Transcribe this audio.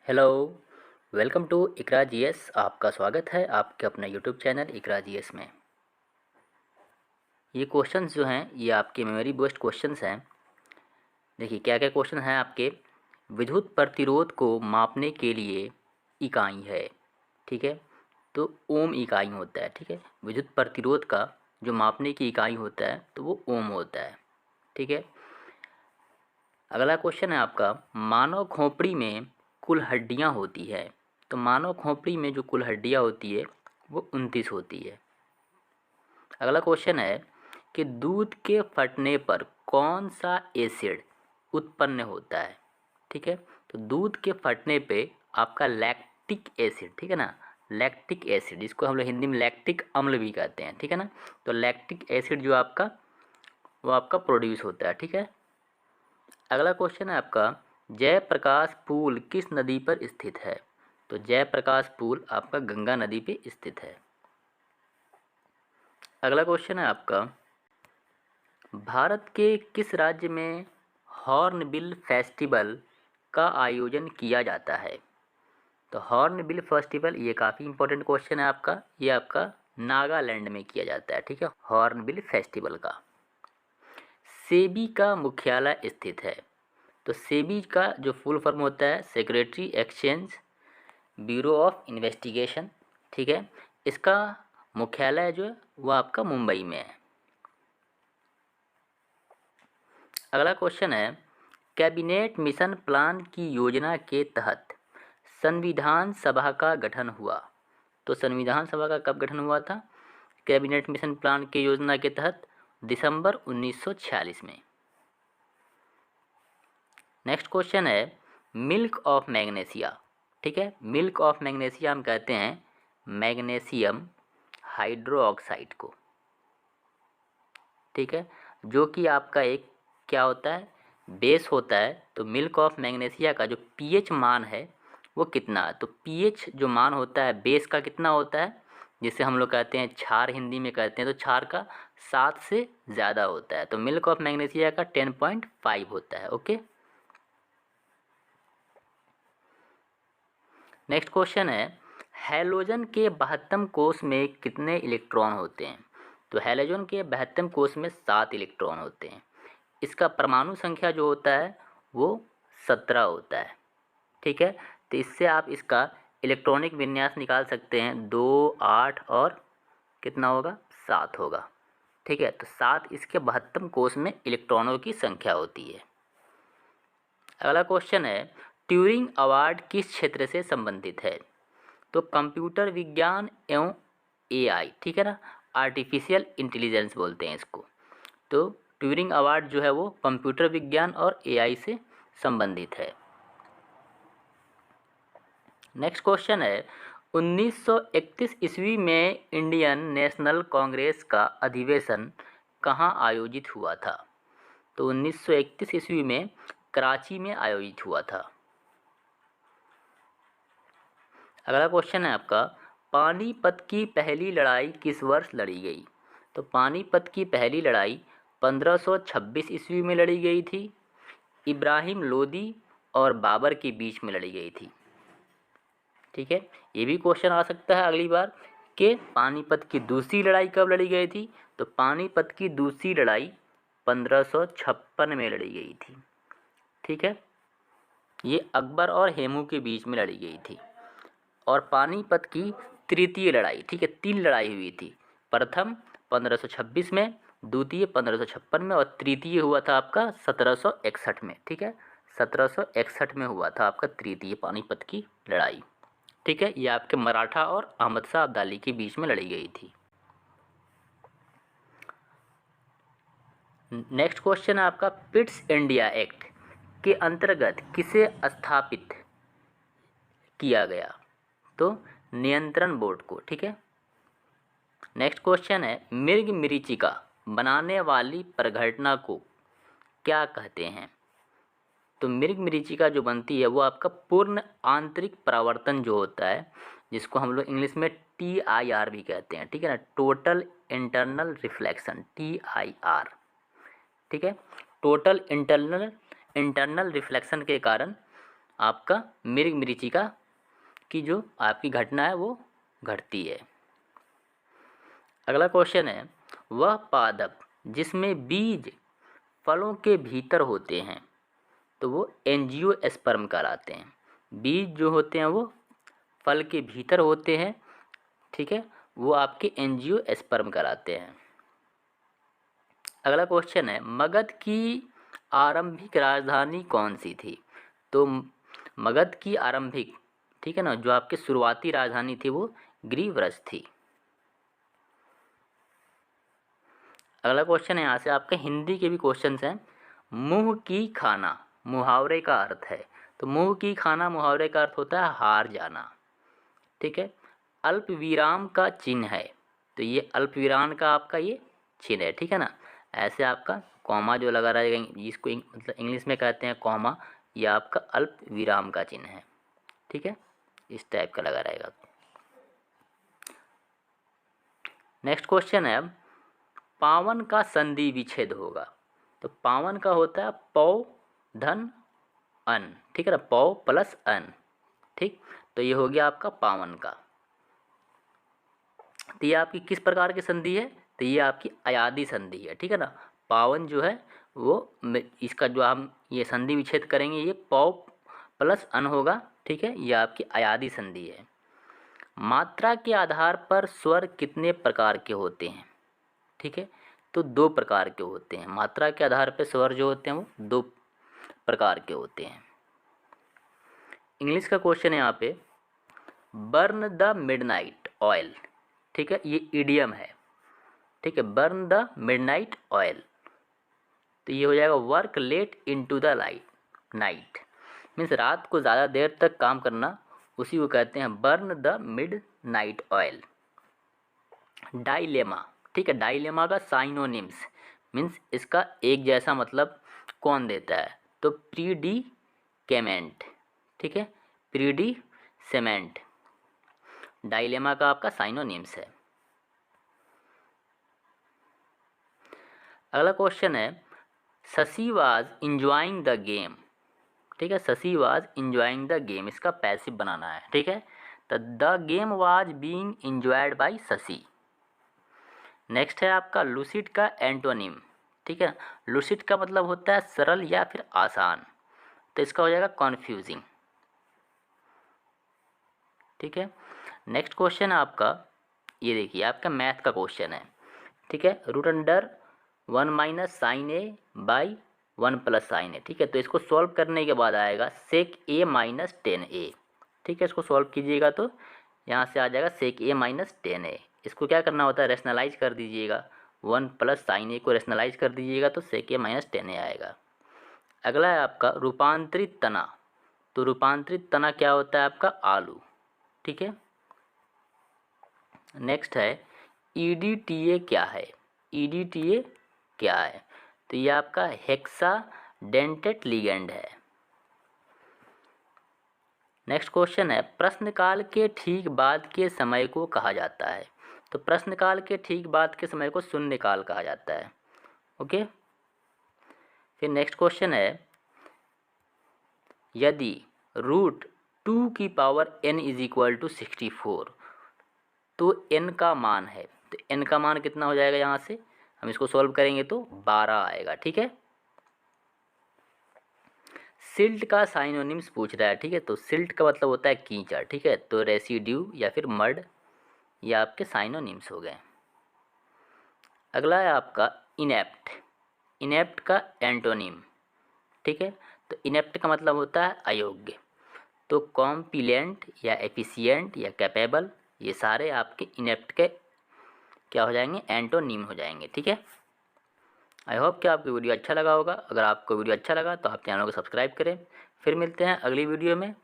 Hello, welcome to Iqra GS. आपका स्वागत है आपके अपने यूट्यूब चैनल इकरा जीएस में। ये क्वेश्चंस जो हैं ये आपके मेमोरी बूस्ट क्वेश्चंस हैं। देखिए क्या क्या क्वेश्चन हैं आपके। विद्युत प्रतिरोध को मापने के लिए इकाई है, ठीक है। तो ओम इकाई होता है, ठीक है। विद्युत प्रतिरोध का जो मापने की इकाई होता है तो वो ओम होता है, ठीक है। अगला क्वेश्चन है आपका, मानव खोपड़ी में कुल हड्डियां होती है। तो मानव खोपड़ी में जो कुल हड्डियां होती है वो 29 होती है। अगला क्वेश्चन है कि दूध के फटने पर कौन सा एसिड उत्पन्न होता है, ठीक है। तो दूध के फटने पे आपका लैक्टिक एसिड, ठीक है ना, लैक्टिक एसिड, जिसको हम लोग हिंदी में लैक्टिक अम्ल भी कहते हैं, ठीक है ना। तो लैक्टिक एसिड जो आपका वो आपका प्रोड्यूस होता है, ठीक है। अगला क्वेश्चन है आपका, जयप्रकाश पुल किस नदी पर स्थित है। तो जयप्रकाश पुल आपका गंगा नदी पे स्थित है। अगला क्वेश्चन है आपका, भारत के किस राज्य में हॉर्नबिल फेस्टिवल का आयोजन किया जाता है। तो हॉर्नबिल फेस्टिवल ये काफ़ी इंपॉर्टेंट क्वेश्चन है आपका। ये आपका नागालैंड में किया जाता है, ठीक है, हॉर्नबिल फेस्टिवल का। सेबी का मुख्यालय स्थित है। तो सेबी का जो फुल फॉर्म होता है secretary exchange bureau of investigation, ठीक है। इसका मुख्यालय जो है वो आपका मुंबई में है। अगला क्वेश्चन है, कैबिनेट मिशन प्लान की योजना के तहत संविधान सभा का गठन हुआ। तो संविधान सभा का कब गठन हुआ था, कैबिनेट मिशन प्लान की योजना के तहत दिसंबर 1946 में। नेक्स्ट क्वेश्चन है, मिल्क ऑफ मैग्नेशिया, ठीक है। मिल्क ऑफ मैग्नेशिया हम कहते हैं मैग्नीशियम हाइड्रोक्साइड को, ठीक है, जो कि आपका एक क्या होता है, बेस होता है। तो मिल्क ऑफ मैग्नेशिया का जो पीएच मान है वो कितना है। तो पीएच जो मान होता है बेस का कितना होता है, जिसे हम लोग कहते हैं क्षार, हिंदी में कहते हैं, तो क्षार का 7 से ज़्यादा होता है। तो मिल्क ऑफ मैग्नेशिया का 10.5 होता है। ओके, नेक्स्ट क्वेश्चन है, हैलोजन के 72 कोष में कितने इलेक्ट्रॉन होते हैं। तो हैलोजन के 72 कोष में 7 इलेक्ट्रॉन होते हैं। इसका परमाणु संख्या जो होता है वो 17 होता है, ठीक है। तो इससे आप इसका इलेक्ट्रॉनिक विन्यास निकाल सकते हैं, 2, 8 और कितना होगा, 7 होगा, ठीक है। तो 7 इसके 72 कोष में इलेक्ट्रॉनों की संख्या होती है। अगला क्वेश्चन है, ट्यूरिंग अवार्ड किस क्षेत्र से संबंधित है। तो कंप्यूटर विज्ञान एवं एआई, ठीक है ना, आर्टिफिशियल इंटेलिजेंस बोलते हैं इसको। तो ट्यूरिंग अवार्ड जो है वो कंप्यूटर विज्ञान और एआई से संबंधित है। नेक्स्ट क्वेश्चन है, 1931 ईस्वी में इंडियन नेशनल कांग्रेस का अधिवेशन कहाँ आयोजित हुआ था। तो 1931 ईस्वी में कराची में आयोजित हुआ था। अगला क्वेश्चन है आपका, पानीपत की पहली लड़ाई किस वर्ष लड़ी गई। तो पानीपत की पहली लड़ाई 1526 ईस्वी में लड़ी गई थी। इब्राहिम लोदी और बाबर के बीच में लड़ी गई थी, ठीक है। ये भी क्वेश्चन आ सकता है अगली बार कि पानीपत की दूसरी लड़ाई कब लड़ी गई थी। तो पानीपत की दूसरी लड़ाई 1556 में लड़ी गई थी, ठीक है। ये अकबर और हेमू के बीच में लड़ी गई थी। और पानीपत की तृतीय लड़ाई, ठीक है, 3 लड़ाई हुई थी। प्रथम 1526 में, द्वितीय 1556 में और तृतीय हुआ था आपका 1761 में, ठीक है। 1761 में हुआ था आपका तृतीय पानीपत की लड़ाई, ठीक है। ये आपके मराठा और अहमद शाह अब्दाली के बीच में लड़ी गई थी। नेक्स्ट क्वेश्चन है आपका, पिट्स इंडिया एक्ट के अंतर्गत किसे स्थापित किया गया। तो नियंत्रण बोर्ड को, ठीक है। नेक्स्ट क्वेश्चन है, मृग मरीचिका बनाने वाली परिघटना को क्या कहते हैं। तो मृग मरीचिका जो बनती है वो आपका पूर्ण आंतरिक परावर्तन जो होता है, जिसको हम लोग इंग्लिश में TIR भी कहते हैं, ठीक है ना, टोटल इंटरनल रिफ्लेक्शन, TIR, ठीक है। टोटल इंटरनल रिफ्लेक्शन के कारण आपका मृग मरीचिका की जो आपकी घटना है वो घटती है। अगला क्वेश्चन है, वह पादप जिसमें बीज फलों के भीतर होते हैं तो वो एंजियोस्पर्म कहलाते हैं। बीज जो होते हैं वो फल के भीतर होते हैं, ठीक है, वो आपके एंजियोस्पर्म कहलाते हैं। अगला क्वेश्चन है, मगध की आरंभिक राजधानी कौन सी थी? तो मगध की आरंभिक, ठीक है ना, जो आपकी शुरुआती राजधानी थी वो ग्रीव्रज थी। अगला क्वेश्चन है, यहाँ से आपके हिंदी के भी क्वेश्चंस हैं। मुँह की खाना मुहावरे का अर्थ है। तो मुँह की खाना मुहावरे का अर्थ होता है हार जाना, ठीक है। अल्प विराम का चिन्ह है, तो ये अल्प विराम का आपका ये चिन्ह है, ठीक है ना। ऐसे आपका कॉमा जो लगा रहेगा, जिसको मतलब इंग्लिश में कहते हैं कॉमा, ये आपका अल्प विराम का चिन्ह है, ठीक है, इस टाइप का लगा रहेगा। नेक्स्ट क्वेश्चन है, पावन का संधि विच्छेद होगा। तो पावन का होता है पौ धन अन, ठीक है ना, पौ प्लस अन, ठीक। तो ये हो गया आपका पावन का। तो ये आपकी किस प्रकार की संधि है? तो ये आपकी अयादी संधि है, ठीक है ना। पावन जो है वो इसका जो हम ये संधि विच्छेद करेंगे ये पौ प्लस अन होगा, ठीक है, ये आपकी अयादी संधि है। मात्रा के आधार पर स्वर कितने प्रकार के होते हैं? ठीक है, तो 2 प्रकार के होते हैं। मात्रा के आधार पर स्वर जो होते हैं वो 2 प्रकार के होते हैं। इंग्लिश का क्वेश्चन है यहाँ पे, बर्न द मिडनाइट ऑयल, ठीक है, ये इडियम है, ठीक है, बर्न द मिडनाइट ऑयल। तो ये हो जाएगा work late into the light night, means रात को ज़्यादा देर तक काम करना, उसी को कहते हैं burn the midnight oil. Dilemma, ठीक है, डाइलेमा का साइनोनिम्स, मीन्स इसका एक जैसा मतलब कौन देता है? तो प्रीडिकेमेंट, ठीक है, प्रीडिसेमेंट डाइलेमा का आपका साइनोनिम्स है। अगला क्वेश्चन है, Shashi was enjoying the game, ठीक है, Shashi was enjoying the game, इसका पैसिव बनाना है, ठीक है। तो the game was being enjoyed bye Shashi. Next है आपका लूसिड का एंटोनिम, ठीक है, लूसिड का मतलब होता है सरल या फिर आसान, तो इसका हो जाएगा कॉन्फ्यूजिंग, ठीक है। नेक्स्ट क्वेश्चन है आपका, ये देखिए आपका मैथ का क्वेश्चन है, ठीक है, root under 1 minus sine A by 1 plus sine A, ठीक है। तो इसको सॉल्व करने के बाद आएगा सेक ए माइनस 10a, ठीक है, इसको सॉल्व कीजिएगा तो यहाँ से आ जाएगा सेक ए माइनस 10a। इसको क्या करना होता है, रेशनलाइज कर दीजिएगा, 1 प्लस साइन ए को रेशनलाइज कर दीजिएगा तो सेक ए माइनस 10a आएगा। अगला है आपका रूपांतरित तना, तो रूपांतरित तना क्या होता है आपका आलू, ठीक है। नेक्स्ट है EDTA क्या है? EDTA क्या है? तो ये आपका हेक्साडेंटेट लिगेंड है। नेक्स्ट क्वेश्चन है, प्रश्नकाल के ठीक बाद के समय को कहा जाता है। तो प्रश्नकाल के ठीक बाद के समय को शून्यकाल कहा जाता है, ओके। फिर नेक्स्ट क्वेश्चन है, यदि रूट 2 की power n is equal to 64 तो n का मान है, तो n का मान कितना हो जाएगा, यहाँ से हम इसको सॉल्व करेंगे तो 12 आएगा, ठीक है। सिल्ट का साइनोनिम्स पूछ रहा है, ठीक है, तो सिल्ट का मतलब होता है कीचड़, ठीक है, तो रेसिड्यू या फिर मड, ये आपके साइनोनिम्स हो गए। अगला है आपका इनेप्ट, इनेप्ट का एंटोनिम, ठीक है, तो इनेप्ट का मतलब होता है अयोग्य। तो कॉम्पिलेंट या एफिशिएंट या कैपेबल, ये सारे आपके इनेप्ट के क्या हो जाएंगे, एंटोनिम हो जाएंगे, ठीक है। आई होप कि आपको वीडियो अच्छा लगा होगा। अगर आपको वीडियो अच्छा लगा तो आप चैनल को सब्सक्राइब करें। फिर मिलते हैं अगली वीडियो में।